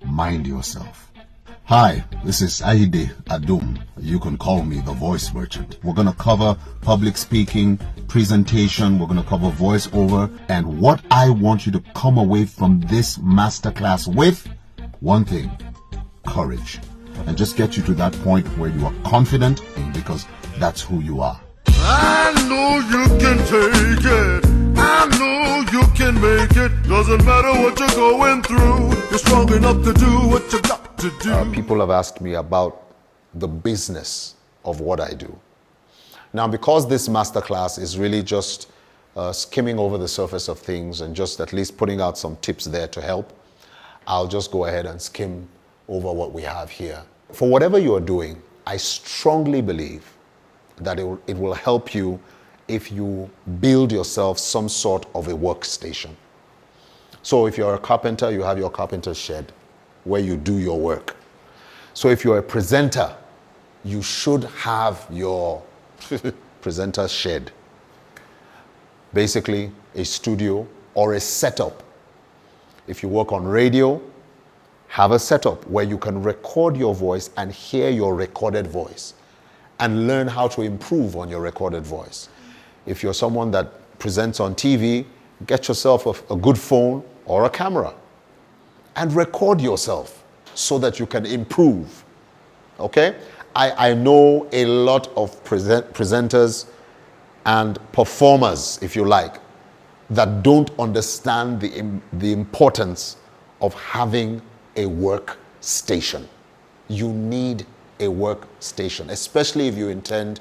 Mind yourself. Hi, this is Aide Adum. You can call me the voice merchant. We're going to cover public speaking, presentation, we're going to cover voiceover, and what I want you to come away from this masterclass with, one thing, courage. And just get you to that point where you are confident, because that's who you are. I know you can take it. I know you can make it. Doesn't matter what you're going through. You're strong enough to do what you got to do. People have asked me about the business of what I do. Now, because this masterclass is really just skimming over the surface of things and just at least putting out some tips there to help, I'll just go ahead and skim over what we have here. For whatever you're doing, I strongly believe that it will help you if you build yourself some sort of a workstation. So if you're a carpenter, you have your carpenter's shed where you do your work. So if you're a presenter, you should have your presenter's shed. Basically, a studio or a setup. If you work on radio, have a setup where you can record your voice and hear your recorded voice and learn how to improve on your recorded voice. If you're someone that presents on TV, get yourself a good phone or a camera and record yourself so that you can improve. Okay? I know a lot of presenters and performers, if you like, that don't understand the importance of having a workstation. You need a workstation, especially if you intend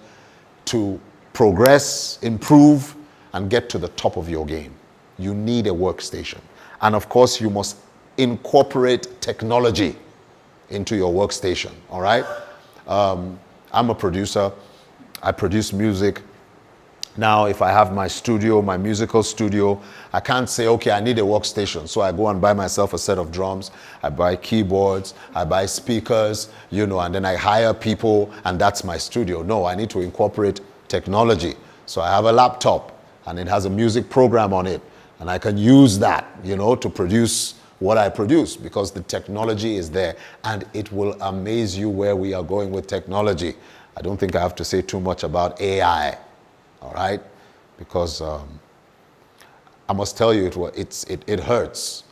to progress, improve, and get to the top of your game. You need a workstation. And of course, you must incorporate technology into your workstation, all right? I'm a producer. I produce music. Now, if I have my studio, my musical studio, I can't say, okay, I need a workstation. So I go and buy myself a set of drums, I buy keyboards, I buy speakers, and then I hire people, and that's my studio. No, I need to incorporate technology. So I have a laptop, and it has a music program on it, and I can use that, to produce what I produce, because the technology is there, and it will amaze you where we are going with technology. I don't think I have to say too much about AI. All right, because I must tell you, it hurts.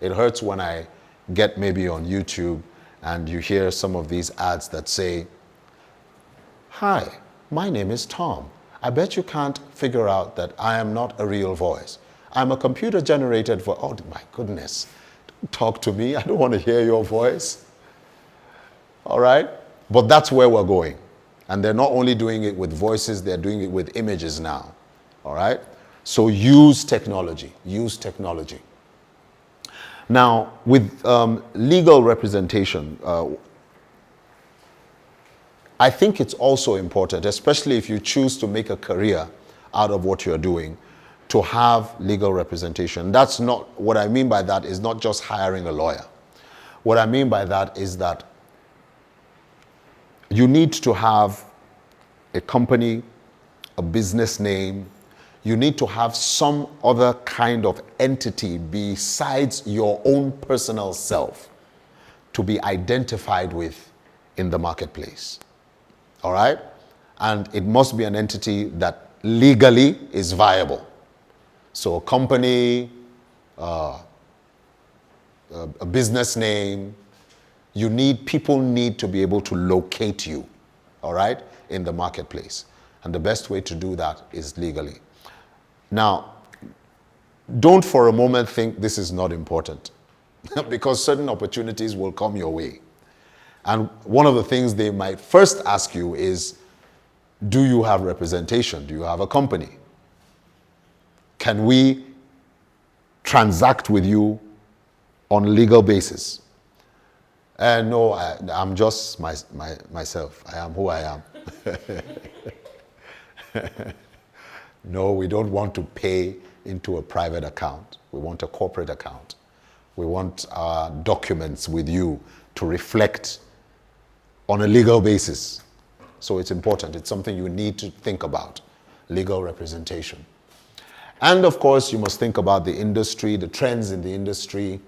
It hurts when I get maybe on YouTube and you hear some of these ads that say, "Hi, my name is Tom. I bet you can't figure out that I am not a real voice. I'm a computer-generated voice." Oh my goodness! Don't talk to me. I don't want to hear your voice. All right, but that's where we're going. And they're not only doing it with voices, they're doing it with images now, all right? So use technology, use technology. Now, with legal representation, I think it's also important, especially if you choose to make a career out of what you're doing, to have legal representation. That's not, what I mean by that is not just hiring a lawyer. What I mean by that is that you need to have a company, a business name. You need to have some other kind of entity besides your own personal self to be identified with in the marketplace. All right? And it must be an entity that legally is viable. So a company, a business name, people need to be able to locate you, all right, in the marketplace. And the best way to do that is legally. Now, don't for a moment think this is not important because certain opportunities will come your way. And one of the things they might first ask you is, do you have representation? Do you have a company? Can we transact with you on a legal basis? No, I'm just myself. I am who I am. No, we don't want to pay into a private account. We want a corporate account. We want our documents with you to reflect on a legal basis. So it's important. It's something you need to think about, legal representation. And of course, you must think about the industry, the trends in the industry,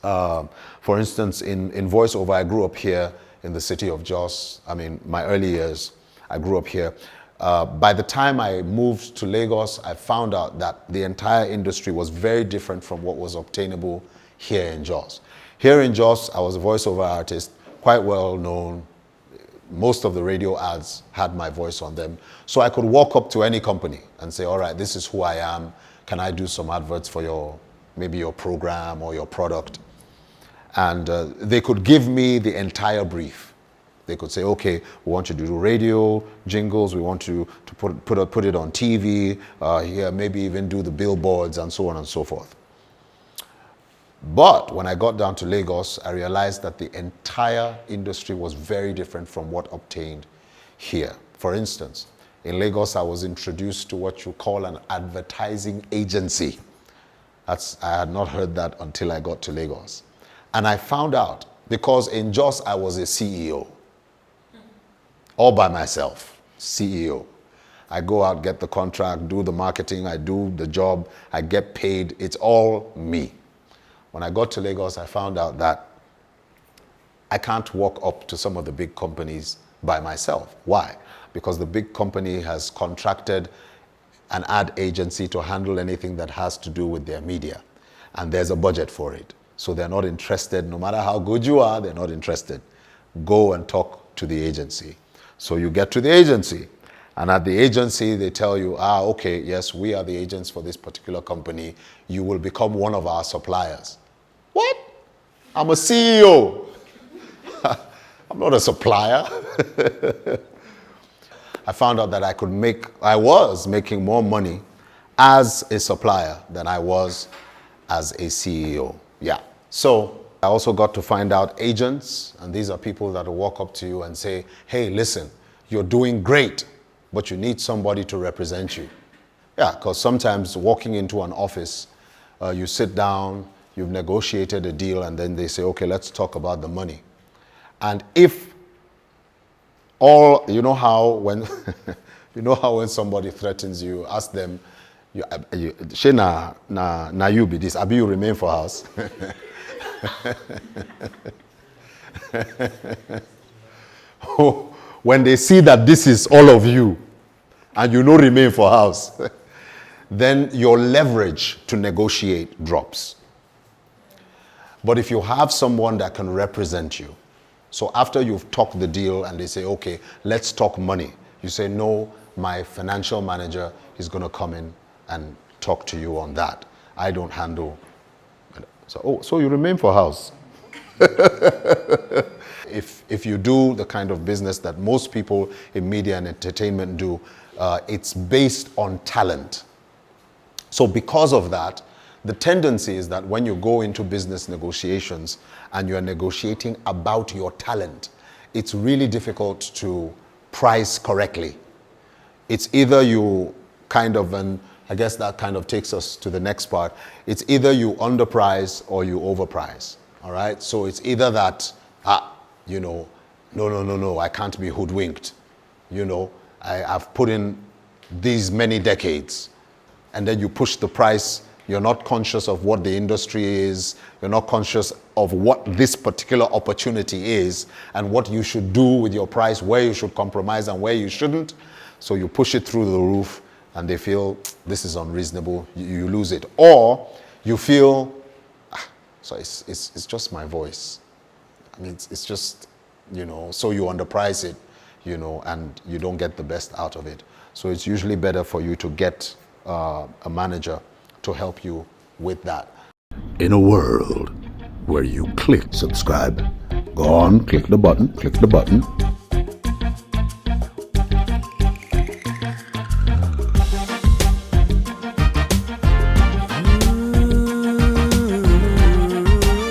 For instance, in voiceover, I grew up here in the city of Jos. I mean, my early years, I grew up here. By the time I moved to Lagos, I found out that the entire industry was very different from what was obtainable here in Jos. Here in Jos, I was a voiceover artist, quite well known. Most of the radio ads had my voice on them. So I could walk up to any company and say, all right, this is who I am. Can I do some adverts for maybe your program or your product? And they could give me the entire brief. They could say, okay, we want you to do radio jingles. We want you to put it on TV, here, maybe even do the billboards and so on and so forth. But when I got down to Lagos, I realized that the entire industry was very different from what obtained here. For instance, in Lagos, I was introduced to what you call an advertising agency. I had not heard that until I got to Lagos. And I found out, because in Jos, I was a CEO. All by myself, CEO. I go out, get the contract, do the marketing, I do the job, I get paid. It's all me. When I got to Lagos, I found out that I can't walk up to some of the big companies by myself. Why? Because the big company has contracted an ad agency to handle anything that has to do with their media. And there's a budget for it. So they're not interested. No matter how good you are, they're not interested. Go and talk to the agency. So you get to the agency. And at the agency, they tell you, okay, yes, we are the agents for this particular company. You will become one of our suppliers. What? I'm a CEO. I'm not a supplier. I found out that I was making more money as a supplier than I was as a CEO. Yeah. So I also got to find out agents, and these are people that will walk up to you and say, hey, listen, you're doing great, but you need somebody to represent you. Yeah, because sometimes walking into an office, you sit down, you've negotiated a deal, and then they say, okay, let's talk about the money. And if you know how when when somebody threatens you, ask them, she na you be this, abi you remain for house. When they see that this is all of you and you no remain for house, then your leverage to negotiate drops. But if you have someone that can represent you, so after you've talked the deal and they say, okay, let's talk money, you say, no, my financial manager is going to come in and talk to you on that. I don't handle. So you remain for house. If you do the kind of business that most people in media and entertainment do, it's based on talent. So because of that, the tendency is that when you go into business negotiations and you're negotiating about your talent, it's really difficult to price correctly. It's either you kind of, and I guess that kind of takes us to the next part, it's either you underprice or you overprice. All right? So it's either that, no, I can't be hoodwinked. I've put in these many decades. And then you push the price. You're not conscious of what the industry is. You're not conscious of what this particular opportunity is and what you should do with your price, where you should compromise and where you shouldn't. So you push it through the roof and they feel this is unreasonable. You lose it. Or you feel, so it's just my voice. I mean, it's just, so you underprice it, and you don't get the best out of it. So it's usually better for you to get a manager to help you with that. In a world where you click subscribe, go on, click the button,